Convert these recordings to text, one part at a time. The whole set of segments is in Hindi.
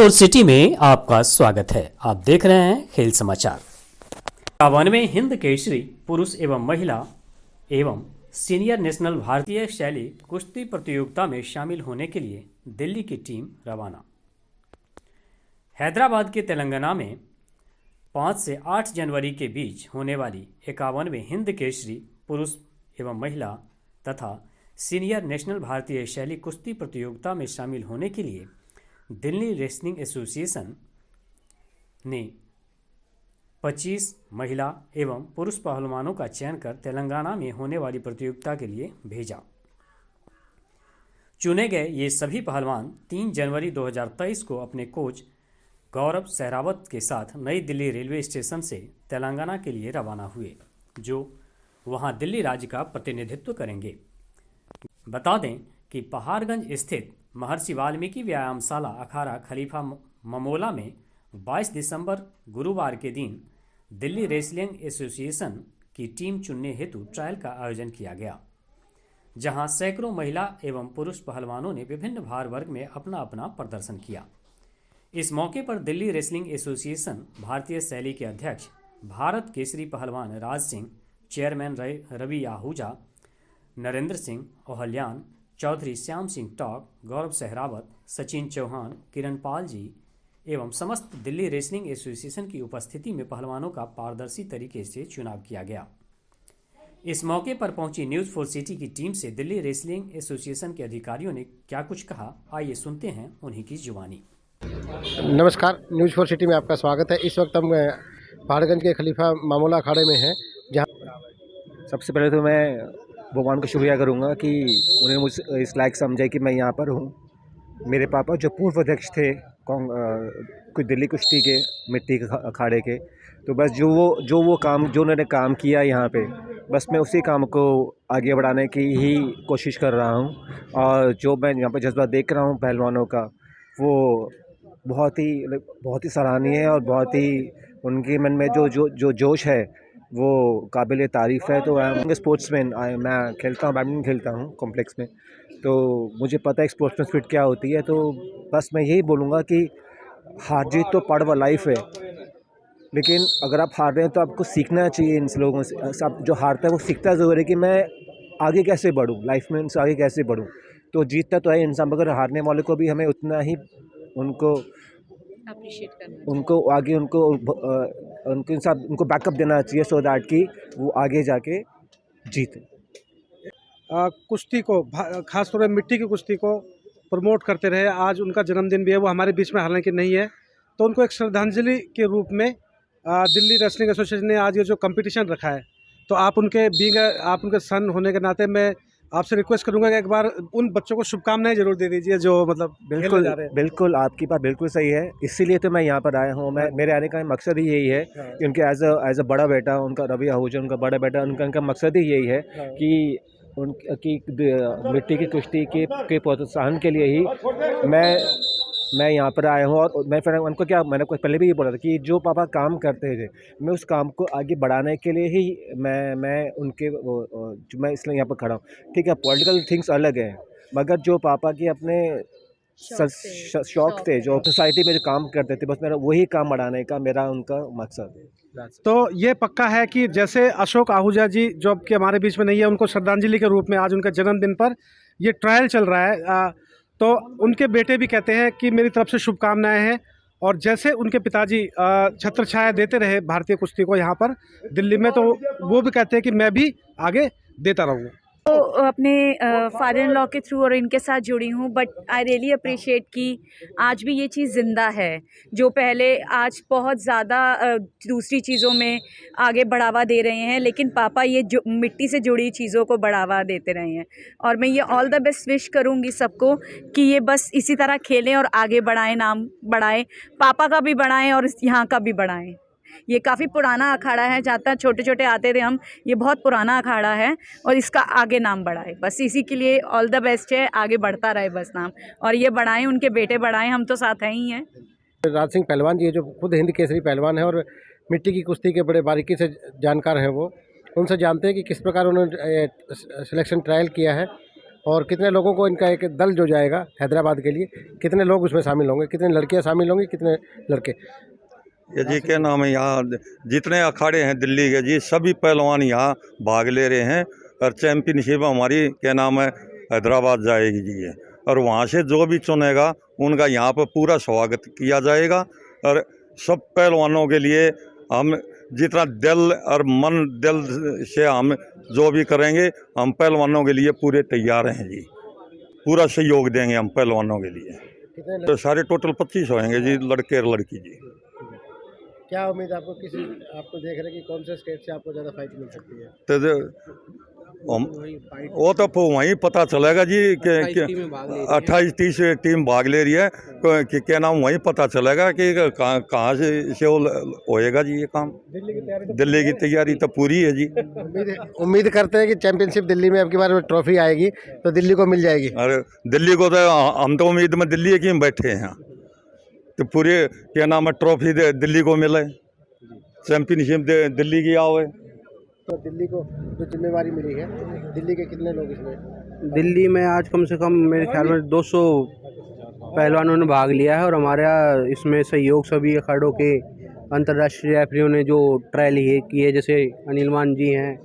4 सिटी में आपका स्वागत है। आप देख रहे हैं खेल समाचार। 51वें हिंद केसरी पुरुष एवं महिला एवं सीनियर नेशनल भारतीय शैली कुश्ती प्रतियोगिता में शामिल होने के लिए दिल्ली की टीम रवाना। हैदराबाद के तेलंगाना में 5 से 8 जनवरी के बीच होने वाली 51वें हिंद केसरी पुरुष एवं महिला तथा सीनियर नेशनल भारतीय शैली कुश्ती प्रतियोगिता में शामिल होने के लिए दिल्ली रेसलिंग एसोसिएशन ने 25 महिला एवं पुरुष पहलवानों का चयन कर तेलंगाना में होने वाली प्रतियोगिता के लिए भेजा। चुने गए ये सभी पहलवान 3 जनवरी 2023 को अपने कोच गौरव सहरावत के साथ नई दिल्ली रेलवे स्टेशन से तेलंगाना के लिए रवाना हुए, जो वहां दिल्ली राज्य का प्रतिनिधित्व करेंगे। बता दें कि पहाड़गंज स्थित महर्षि वाल्मीकि व्यायामशाला अखाड़ा खलीफा ममोला में 22 दिसंबर गुरुवार के दिन दिल्ली रेसलिंग एसोसिएशन की टीम चुनने हेतु ट्रायल का आयोजन किया गया, जहां सैकड़ों महिला एवं पुरुष पहलवानों ने विभिन्न भार वर्ग में अपना अपना प्रदर्शन किया। इस मौके पर दिल्ली रेसलिंग एसोसिएशन भारतीय शैली के अध्यक्ष भारत केसरी पहलवान राज सिंह, चेयरमैन रवि आहूजा, नरेंद्र सिंह ओहल्यान, चौधरी श्याम सिंह टॉक, गौरव सहरावत, सचिन चौहान, किरण पाल जी एवं समस्त दिल्ली रेसलिंग एसोसिएशन की उपस्थिति में पहलवानों का पारदर्शी तरीके से चुनाव किया गया। इस मौके पर पहुंची न्यूज़ 4 सिटी की टीम से दिल्ली रेसलिंग एसोसिएशन के अधिकारियों ने क्या कुछ कहा, आइए सुनते हैं उन्हीं की जुबानी। नमस्कार, न्यूज़ 4 सिटी में आपका स्वागत है। इस वक्त हम पहाड़गंज के खलीफा मामूला अखाड़े में हैं, जहाँ सबसे पहले तो मैं भगवान का शुक्रिया करूंगा कि उन्होंने मुझे इस लायक समझा कि मैं यहाँ पर हूँ। मेरे पापा जो पूर्व अध्यक्ष थे कुछ दिल्ली कुश्ती के मिट्टी के अखाड़े के, तो बस जो वो काम जो उन्होंने काम किया यहाँ पे, बस मैं उसी काम को आगे बढ़ाने की ही कोशिश कर रहा हूँ। और जो मैं यहाँ पर जज्बा देख रहा हूँ पहलवानों का, वो बहुत ही सराहनीय है और बहुत ही उनके मन में जो जोश है वो काबिल तारीफ़ है। तो आई एम स्पोर्ट्समैन, मैं खेलता हूँ, बैडमिंटन खेलता हूँ कॉम्प्लेक्स में, तो मुझे पता है स्पोर्ट्समैन स्पिरिट क्या होती है। तो बस मैं यही बोलूँगा कि हार जीत तो पार्ट ऑफ लाइफ है, लेकिन अगर आप हार रहे हैं तो आपको सीखना चाहिए इन लोगों से। सब जो हारता है वो सीखता ज़रूर है कि मैं आगे कैसे बढ़ूँ, लाइफ में उनसे आगे कैसे बढ़ूँ। तो जीतता तो है इंसान, मगर हारने वाले को भी हमें उतना ही उनको आगे उनको बैकअप देना चाहिए, सो दैट कि वो आगे जाके जीते। कुश्ती को, खासतौर पर मिट्टी की कुश्ती को प्रमोट करते रहे। आज उनका जन्मदिन भी है, वो हमारे बीच में हालांकि नहीं है, तो उनको एक श्रद्धांजलि के रूप में दिल्ली रेसलिंग एसोसिएशन ने आज ये जो कंपटीशन रखा है, तो आप उनके सन होने के नाते मैं आपसे रिक्वेस्ट करूंगा कि एक बार उन बच्चों को शुभकामनाएं जरूर दे दीजिए जो मतलब बिल्कुल आपकी बात बिल्कुल सही है। इसीलिए तो मैं यहाँ पर आया हूँ। मेरे आने का मकसद ही यही है कि उनके एज अ बड़ा बेटा, उनका रवि आहूजा उनका बड़ा बेटा, उनका मकसद ही यही है कि उनकी मिट्टी की कुश्ती के प्रोत्साहन के लिए ही मैं यहाँ पर आया हूँ। और मैं फिर उनको मैंने पहले भी ये बोला था कि जो पापा काम करते थे, मैं उस काम को आगे बढ़ाने के लिए ही मैं इसलिए यहाँ पर खड़ा हूँ। ठीक है, पॉलिटिकल थिंग्स अलग हैं, मगर जो पापा के अपने शौक थे, जो सोसाइटी में जो काम करते थे, बस मेरा वही काम बढ़ाने का मेरा उनका मकसद है। तो ये पक्का है कि जैसे अशोक आहूजा जी जो अब के हमारे बीच में नहीं है, उनको श्रद्धांजलि के रूप में आज उनके जन्मदिन पर ये ट्रायल चल रहा है, तो उनके बेटे भी कहते हैं कि मेरी तरफ से शुभकामनाएं हैं। और जैसे उनके पिताजी छत्र छाया देते रहे भारतीय कुश्ती को यहाँ पर दिल्ली में, तो वो भी कहते हैं कि मैं भी आगे देता रहूँगा। तो अपने फादर इन लॉ के थ्रू और इनके साथ जुड़ी हूँ, बट आई रियली अप्रिशिएट कि आज भी ये चीज़ ज़िंदा है। जो पहले आज बहुत ज़्यादा दूसरी चीज़ों में आगे बढ़ावा दे रहे हैं, लेकिन पापा ये जो मिट्टी से जुड़ी चीज़ों को बढ़ावा देते रहे हैं। और मैं ये ऑल द बेस्ट विश करूँगी सबको कि ये बस इसी तरह खेलें और आगे बढ़ाएं, नाम बढ़ाएं, पापा का भी बढ़ाएं और यहाँ का भी बढ़ाएं। ये काफ़ी पुराना अखाड़ा है, जहाँ तक छोटे छोटे आते थे हम, ये बहुत पुराना अखाड़ा है और इसका आगे नाम बढ़ाए, बस इसी के लिए ऑल द बेस्ट है। आगे बढ़ता रहे बस नाम, और ये बढ़ाएं, उनके बेटे बढ़ाएं, हम तो साथ हैं ही हैं। राज सिंह पहलवान जी जो खुद हिंद केसरी पहलवान है और मिट्टी की कुश्ती के बड़े बारीकी से जानकार हैं, वो उनसे जानते हैं कि किस प्रकार उन्होंने सिलेक्शन ट्रायल किया है और कितने लोगों को इनका एक दल जो जाएगा हैदराबाद के लिए, कितने लोग उसमें शामिल होंगे, कितने लड़कियां शामिल होंगी, कितने लड़के? ये जी क्या नाम है, यहाँ जितने अखाड़े हैं दिल्ली के जी सभी पहलवान यहाँ भाग ले रहे हैं और चैंपियनशिप हमारी क्या नाम है हैदराबाद जाएगी जी ये। और वहाँ से जो भी चुनेगा उनका यहाँ पर पूरा स्वागत किया जाएगा। और सब पहलवानों के लिए हम जितना दिल और मन दिल से हम जो भी करेंगे, हम पहलवानों के लिए पूरे तैयार हैं जी, पूरा सहयोग देंगे हम पहलवानों के लिए। कितने तो सारे टोटल 25 होंगे जी, लड़के और लड़की जी। क्या उम्मीद है आपको, किसी आपको देख रहे हैं कि कौन से स्टेट से आपको ज़्यादा फाइट मिल सकती है? तो वो तो वहीं पता चलेगा जी कि 28-30 टीम भाग ले रही है कि क्या नाम, वहीं पता चलेगा कि कहाँ से वो होएगा जी ये काम। दिल्ली की तैयारी तो पूरी है जी। उम्मीद करते हैं कि चैंपियनशिप दिल्ली में अब की बार ट्रॉफी आएगी तो दिल्ली को मिल जाएगी। अरे दिल्ली को तो हम तो उम्मीद में दिल्ली की बैठे हैं यहाँ, तो पूरे क्या नाम है ट्रॉफी दिल्ली को मिले, चैंपियनशिप दिल्ली की आवे। तो दिल्ली को जो जिम्मेवारी मिली है, दिल्ली के कितने लोग इसमें? दिल्ली में आज कम से कम मेरे ख्याल में 200 पहलवानों ने भाग लिया है और हमारा इसमें सहयोग सभी अखाड़ों के अंतर्राष्ट्रीय रेफरियों ने जो ट्रायल ये की है, जैसे अनिल मान जी हैं,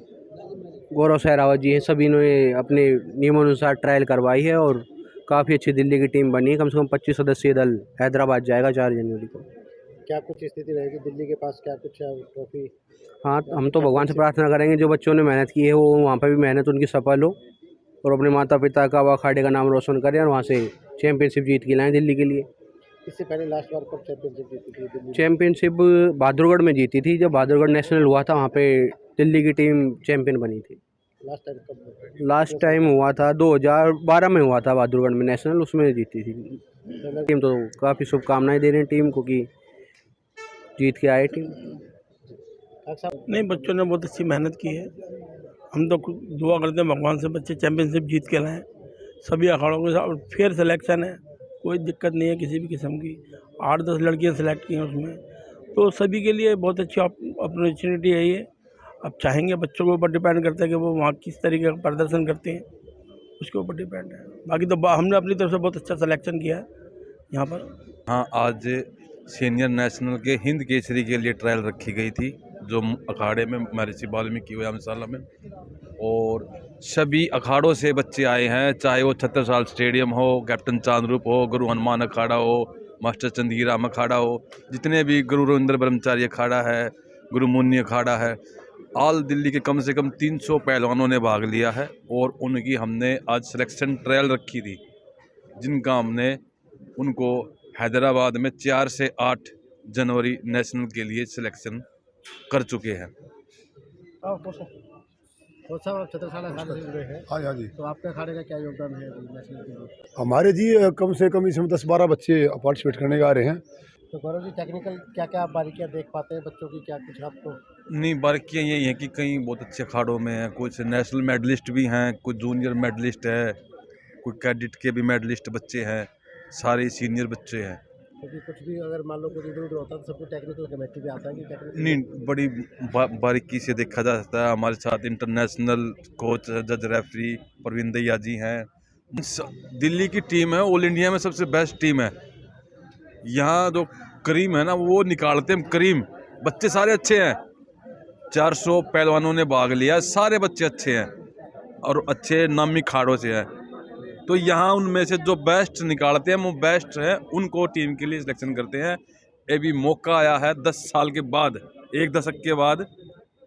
गौरव सहरावत जी हैं, सभी ने अपने नियमानुसार ट्रायल करवाई है और काफ़ी अच्छी दिल्ली की टीम बनी है। कम से कम 25 सदस्यीय दल हैदराबाद जाएगा 4 जनवरी को। क्या कुछ स्थिति रहेगी दिल्ली के पास, क्या कुछ ट्रॉफी? हाँ, हम तो भगवान से प्रार्थना करेंगे जो बच्चों ने मेहनत की है वो वहाँ पर भी मेहनत उनकी सफल हो और अपने माता पिता का व अखाड़े का नाम रोशन करें और वहाँ से चैंपियनशिप जीत के लाएँ दिल्ली के लिए। इससे पहले लास्ट बार कब चैंपियनशिप जीती थी दिल्ली? चैंपियनशिप बहादुरगढ़ में जीती थी, जब बहादुरगढ़ नेशनल हुआ था वहाँ पे दिल्ली की टीम चैंपियन बनी थी। लास्ट टाइम कब? लास्ट टाइम हुआ था 2012 में हुआ था बहादुरगढ़ में नेशनल, उसमें जीती थी टीम। तो काफ़ी शुभकामनाएं दे रहे हैं टीम को कि जीत के आए टीम। नहीं, बच्चों ने बहुत अच्छी मेहनत की है। हम तो दुआ करते हैं भगवान से बच्चे चैंपियनशिप जीत के लाएँ। सभी अखाड़ों के साथ फेयर सिलेक्शन है, कोई दिक्कत नहीं है किसी भी किस्म की। 8-10 लड़कियां सिलेक्ट की हैं उसमें, तो सभी के लिए बहुत अच्छी अपॉर्चुनिटी है ये। अब चाहेंगे बच्चों के ऊपर डिपेंड करता है कि वो वहाँ किस तरीके का प्रदर्शन करते हैं, उसके ऊपर डिपेंड है। बाकी तो हमने अपनी तरफ से बहुत अच्छा सिलेक्शन किया है यहाँ पर। हाँ, आज सीनियर नेशनल के हिंद केसरी के लिए ट्रायल रखी गई थी जो अखाड़े में महर्षि वाल्मीकि व्यायामशाला में, और सभी अखाड़ों से बच्चे आए हैं, चाहे वो छत्रसाल स्टेडियम हो, कैप्टन चांदरूप हो, गुरु हनुमान अखाड़ा हो, मास्टर चंदीराम अखाड़ा हो, जितने भी गुरु रविंद्र ब्रह्मचारी अखाड़ा है, गुरु मुन्नी अखाड़ा है, ऑल दिल्ली के कम से कम 300 पहलवानों ने भाग लिया है। और उनकी हमने आज सिलेक्शन ट्रायल रखी थी, जिनका हमने उनको हैदराबाद में 4 से 8 जनवरी नेशनल के लिए सिलेक्शन कर चुके हैं। तो साहब आप छत्रसाल अखाड़े से जुड़े हैं, हाँ जी, तो आपके अखाड़े का क्या योगदान है नेशनल के लिए? हमारे जी कम से कम इसमें 10-12 बच्चे पार्टिसिपेट करने आ रहे हैं। तो गौरव जी, टेक्निकल क्या क्या आप बारीकियाँ देख पाते हैं बच्चों की, क्या कुछ आपको? नहीं, बारीकियाँ यही हैं कि कई बहुत अच्छे अखाड़ों में हैं, कुछ नेशनल मेडलिस्ट भी हैं, कुछ जूनियर मेडलिस्ट है, कुछ कैडेट के भी मेडलिस्ट बच्चे हैं, सारे सीनियर बच्चे हैं। क्योंकि कुछ भी अगर मान लो कुछ इधर उधर होता है तो सबको टेक्निकल कमेटी भी आता है कि टेक्निकल? नहीं, बड़ी बारीकी से देखा जा सकता है। हमारे साथ इंटरनेशनल कोच जज रेफरी प्रवीण दैया जी हैं। दिल्ली की टीम है ऑल इंडिया में सबसे बेस्ट टीम है। यहाँ जो करीम है ना, वो निकालते हैं करीम। बच्चे सारे अच्छे हैं, 400 पहलवानों ने भाग लिया, सारे बच्चे अच्छे हैं और अच्छे नामी खाड़ों से हैं। तो यहाँ उनमें से जो बेस्ट निकालते हैं वो बेस्ट है, उनको टीम के लिए सिलेक्शन करते हैं। ये भी मौका आया है 10 साल के बाद, 1 दशक के बाद,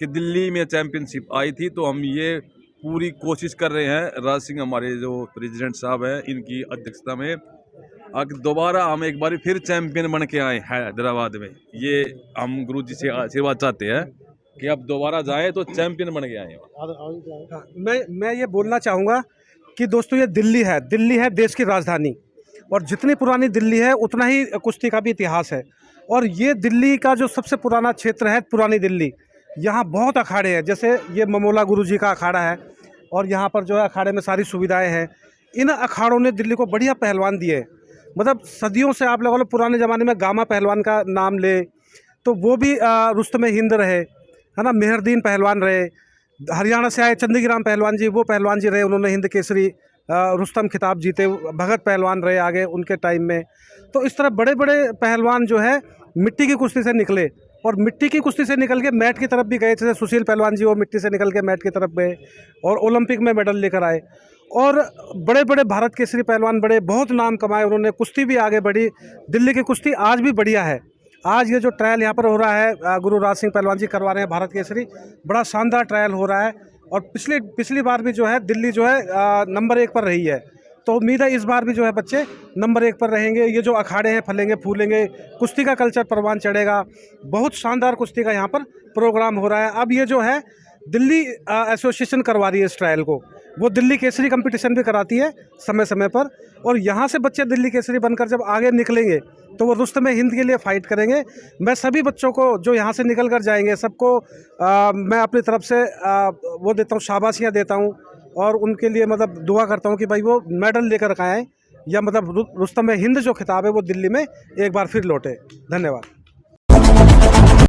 कि दिल्ली में चैंपियनशिप आई थी। तो हम ये पूरी कोशिश कर रहे हैं, राज सिंह हमारे जो प्रेसिडेंट साहब हैं, इनकी अध्यक्षता में, आगे दोबारा हम एक बार फिर चैंपियन बन के आए हैदराबाद में। ये हम गुरु जी से आशीर्वाद चाहते हैं कि अब दोबारा जाएँ तो चैंपियन बन के आए। मैं ये बोलना चाहूँगा कि दोस्तों ये दिल्ली है देश की राजधानी, और जितनी पुरानी दिल्ली है उतना ही कुश्ती का भी इतिहास है। और ये दिल्ली का जो सबसे पुराना क्षेत्र है पुरानी दिल्ली, यहाँ बहुत अखाड़े हैं। जैसे ये ममोला गुरुजी का अखाड़ा है और यहाँ पर जो है अखाड़े में सारी सुविधाएं हैं। इन अखाड़ों ने दिल्ली को बढ़िया पहलवान दिए, मतलब सदियों से। आप लोगों ने पुराने ज़माने में गामा पहलवान का नाम ले तो वो भी रुस्तम हिंद रहे, है ना, मेहरदीन पहलवान रहे। हरियाणा से आए चंदीग्राम पहलवान जी, वो पहलवान जी रहे, उन्होंने हिंद केसरी रुस्तम खिताब जीते, भगत पहलवान रहे आगे उनके टाइम में। तो इस तरह बड़े बड़े पहलवान जो है मिट्टी की कुश्ती से निकले और मिट्टी की कुश्ती से निकल के मैट की तरफ भी गए। जैसे सुशील पहलवान जी, वो मिट्टी से निकल के मैट की तरफ गए और ओलंपिक में मेडल लेकर आए। और बड़े बड़े भारत केसरी पहलवान बड़े बहुत नाम कमाए उन्होंने, कुश्ती भी आगे बढ़ी। दिल्ली की कुश्ती आज भी बढ़िया है। आज ये जो ट्रायल यहाँ पर हो रहा है, गुरु राज सिंह पहलवान जी करवा रहे हैं भारत केसरी, बड़ा शानदार ट्रायल हो रहा है। और पिछली बार भी जो है दिल्ली जो है नंबर 1 पर रही है। तो उम्मीद है इस बार भी जो है बच्चे नंबर 1 पर रहेंगे। ये जो अखाड़े हैं फलेंगे फूलेंगे, कुश्ती का कल्चर परवान चढ़ेगा। बहुत शानदार कुश्ती का यहाँ पर प्रोग्राम हो रहा है। अब ये जो है दिल्ली एसोसिएशन करवा रही है इस ट्रायल को। वो दिल्ली केसरी कंपटीशन भी कराती है समय समय पर। और यहाँ से बच्चे दिल्ली केसरी बनकर जब आगे निकलेंगे तो वो रुस्तम हिंद के लिए फ़ाइट करेंगे। मैं सभी बच्चों को जो यहाँ से निकल कर जाएंगे सबको मैं अपनी तरफ से वो देता हूँ, शाबाशियाँ देता हूँ और उनके लिए मतलब दुआ करता हूँ कि भाई वो मेडल लेकर आएँ या मतलब रुस्तम हिंद जो खिताब है वो दिल्ली में एक बार फिर लौटे। धन्यवाद।